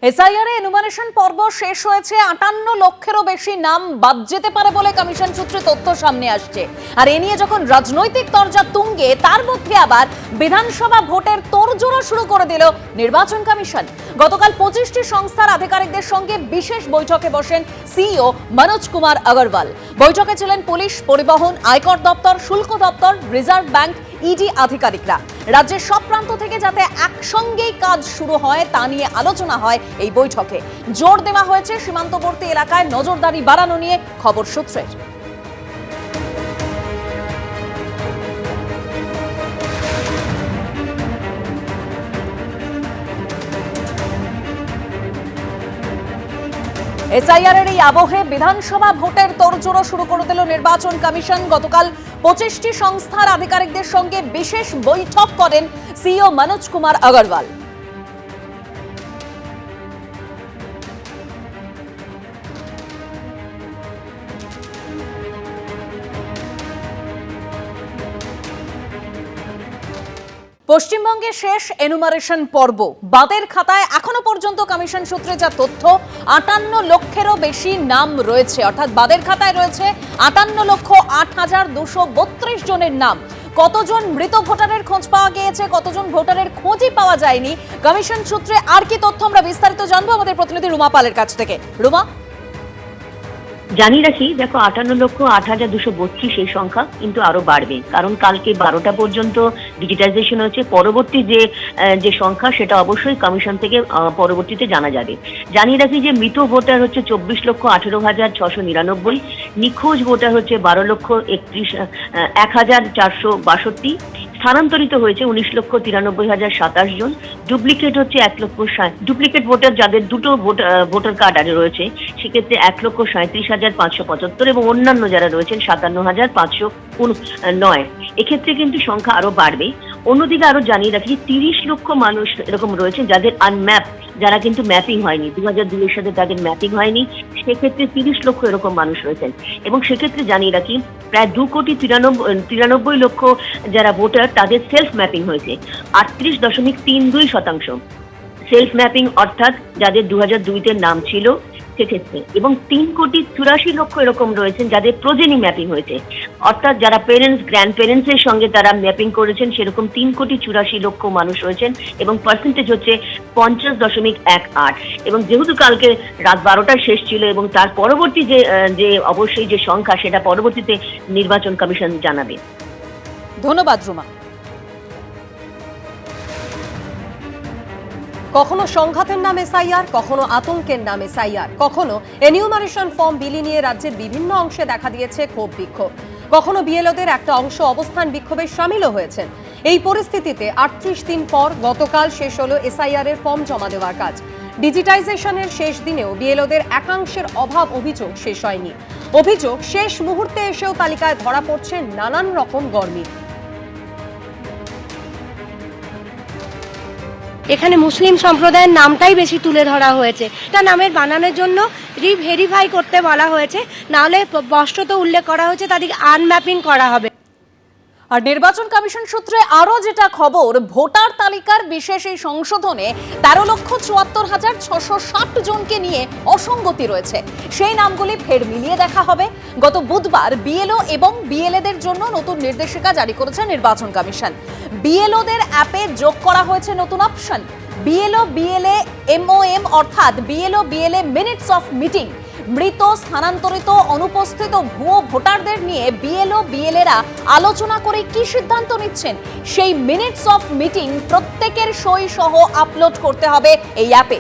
SIR এ enumeration পর্ব শেষ হয়েছে। 58 লক্ষেরও বেশি নাম বাদ যেতে পারে বলে কমিশন সূত্রে তথ্য সামনে আসছে। আর এ নিয়ে যখন রাজনৈতিক তরজা তুঙ্গে, তার মধ্যে আবার বিধানসভা ভোটের তোড়জোড় শুরু করে দিল নির্বাচন কমিশন। গতকাল 25টি সংস্থার আধিকারিকদের সঙ্গে বিশেষ বৈঠকে বসেন সিইও মনোজ কুমার আগরওয়াল। বৈঠকে ছিলেন পুলিশ, পরিবহন, আয়কর দপ্তর, শুল্ক দপ্তর, রিজার্ভ ব্যাংক, ইডি আধিকারিকরা। রাজ্যের সব প্রান্ত থেকে যাতে একসঙ্গেই কাজ শুরু হয় তা নিয়ে আলোচনা হয় এই বৈঠকে। জোর দেওয়া হয়েছে সীমান্তবর্তী এলাকায় নজরদারি বাড়ানো নিয়ে খবর সূত্রের। এসআইআর এর এই আবহে বিধানসভা ভোটের তোড়জোড় শুরু করে দিল নির্বাচন কমিশন। গতকাল 25টি সংস্থার আধিকারিকদের সঙ্গে বিশেষ বৈঠক করেন সিইও মনোজ কুমার আগরওয়াল। পশ্চিমবঙ্গে শেষ এনুমারেশন পর্ব। বাদের খাতায় এখনো পর্যন্ত কমিশন সূত্রে যা তথ্য, 58 লক্ষেরও বেশি নাম রয়েছে। অর্থাৎ বাদের খাতায় রয়েছে 58,08,232 জনের নাম। কতজন মৃত ভোটারের খোঁজ পাওয়া গিয়েছে, কতজন ভোটারের খোঁজই পাওয়া যায়নি, কমিশন সূত্রে আর কি তথ্য আমরা বিস্তারিত জানবো আমাদের প্রতিনিধি রুমা পালের কাছ থেকে। রুমা, জানিয়ে রাখি, দেখো 58,08,232 এই সংখ্যা কিন্তু আরো বাড়বে, কারণ কালকে 12টা পর্যন্ত ডিজিটাইজেশন হচ্ছে। পরবর্তী যে সংখ্যা সেটা অবশ্যই কমিশন থেকে পরবর্তীতে জানা যাবে। জানিয়ে রাখি যে মৃত ভোটার হচ্ছে 24,18,699, নিখোঁজ ভোটার হচ্ছে 12,31,462, স্থানান্তরিত হয়েছে 19,93,027 জন, ডুপ্লিকেট হচ্ছে 1,60,000, ডুপ্লিকেট ভোটার যাদের দুটো ভোটার কার্ড রয়েছে সেক্ষেত্রে 1,37,575 এবং অন্যান্য যারা রয়েছেন 57,509। এক্ষেত্রে কিন্তু সংখ্যা আরো বাড়বে। অন্যদিকে আরো জানিয়ে রাখি 30 লক্ষ মানুষ এরকম রয়েছেন যাদের আনম্যাপ, যারা কিন্তু ম্যাপিং হয়নি, 2002 এর সাথে তাদের ম্যাপিং হয়নি, সেক্ষেত্রে 30 লক্ষ এরকম মানুষ রয়েছেন। এবং সেক্ষেত্রে জানিয়ে রাখি প্রায় 2,93 লক্ষ যারা ভোটার তাদের সেলফ ম্যাপিং হয়েছে, 38.32%। সেলফ ম্যাপিং অর্থাৎ যাদের 2002-তে নাম ছিল সেক্ষেত্রে। এবং 3,84,00,000 এরকম রয়েছেন যাদের প্রোজেনি ম্যাপিং হয়েছে, অর্থাৎ যারা পেরেন্টস, গ্র্যান্ড পেরেন্টসের সঙ্গে তারা ম্যাপিং করেছেন, সেরকম 3,84,00,000 মানুষ রয়েছেন এবং পার্সেন্টেজ হচ্ছে 50.18। এবং যেহেতু কালকে রাত 12টার শেষ ছিল এবং তার পরবর্তী যে অবশ্যই যে সংখ্যা সেটা পরবর্তীতে নির্বাচন কমিশন জানাবে। ধন্যবাদ রুমা। কখনো সংঘাতের নাম এসআইআর, কখনো আতঙ্কের নাম এসআইআর, কখনো এনিউমারেশন ফর্ম বিলি নিয়ে রাজ্যের বিভিন্ন অংশে দেখা দিয়েছে ক্ষোভ বিক্ষোভ, কখনো বিএলওদের একটা অংশ অবস্থান বিক্ষোভে সামিলও হয়েছেন। এই পরিস্থিতিতে 38 দিন পর গতকাল শেষ হলো এসআইআর এর ফর্ম জমা দেওয়ার কাজ। ডিজিটাইজেশনের শেষ দিনেও বিএলওদের একাংশের অভাব অভিযোগ শেষ হয়নি। অভিযোগ শেষ মুহূর্তে এসেও তালিকায় ধরা পড়ছে নানান রকম গরমিল। এখানে মুসলিম সম্প্রদায়ের নামটাই বেশি তুলে ধরা হয়েছে। এটা নামের বানানোর জন্য রিভেরিফাই করতে বলা হয়েছে, নাহলে স্পষ্টত উল্লেখ করা হয়েছে তাদেরকে আনম্যাপিং করা হবে। আর নির্বাচন কমিশন সূত্রে আরো যেটা খবর, ভোটার তালিকার বিশেষ এই সংশোধনে 13,74,660 জনকে নিয়ে অসঙ্গতি রয়েছে। সেই নামগুলি ফের মিলিয়ে দেখা হবে। গত বুধবার বিএলও এবং বিএলএদের জন্য নতুন নির্দেশিকা জারি করেছে নির্বাচন কমিশন। বিএলওদের অ্যাপে যোগ করা হয়েছে নতুন অপশন, বিএলও বিএলএ এমওএম, অর্থাৎ BLO BLA minutes of meeting. মৃত, স্থানান্তরিত, অনুপস্থিত ভুয়ো ভোটারদের নিয়ে বিএলও বিএলএরা আলোচনা করে কি সিদ্ধান্ত নিচ্ছেন, সেই মিনিটস অফ মিটিং প্রত্যেকের সই সহ আপলোড করতে হবে এই অ্যাপে।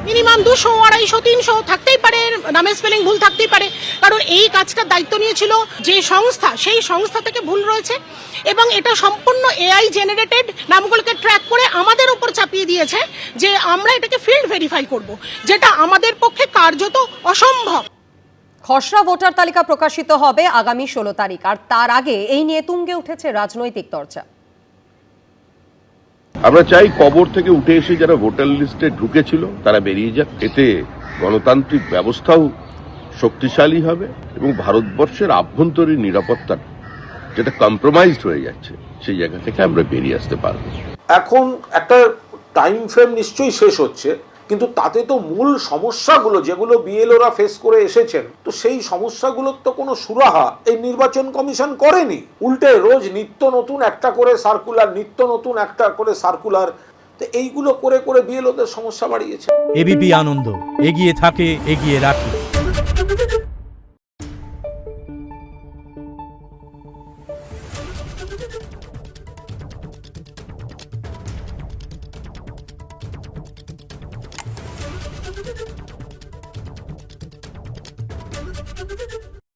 মিনিমাম 200, 250, 300 থাকতেই পারে, নামের স্পেলিং ভুল থাকতেই পারে, কারণ এই কাজটার দায়িত্ব নিয়েছিল যে সংস্থা, সেই সংস্থা থেকে ভুল রয়েছে এবং এটা সম্পূর্ণ এআই জেনারেটেড। নামগুলোকে ট্র্যাক করে আমাদের উপর চাপিয়ে দিয়েছে যে আমরা এটাকে ফিল্ড ভেরিফাই করব, যেটা আমাদের পক্ষে কার্যত অসম্ভব। খসড়া ভোটার তালিকা প্রকাশিত হবে আগামী 16 তারিখ। আর তার আগে এই নিয়ে তুঙ্গে উঠেছে রাজনৈতিক চর্চা। আমরা চাই কবর থেকে উঠে এসে যারা ভোটার লিস্টে ঢুকেছিল তারা বেরিয়ে যাক। এতে গণতান্ত্রিক ব্যবস্থাও শক্তিশালী হবে এবং ভারতবর্ষের আভ্যন্তরীণ নিরাপত্তা যেটা কম্প্রোমাইজড হয়ে যাচ্ছে সেই জায়গা থেকে আমরা বেরিয়ে আসতে পারবো। এখন একটা টাইম ফ্রেম নিশ্চয়ই শেষ হচ্ছে, কিন্তু তাতে তো মূল সমস্যাগুলো যেগুলো বিএলওরা ফেস করে এসেছেন, তো সেই সমস্যাগুলোর তো কোনো সুরাহা এই নির্বাচন কমিশন করেনি। উল্টে রোজ নিত্য নতুন একটা করে সার্কুলার, তো এইগুলো করে করে বিএলওদের সমস্যা বাড়িয়েছে। এবিপি আনন্দ, এগিয়ে থাকে, এগিয়ে রাখে।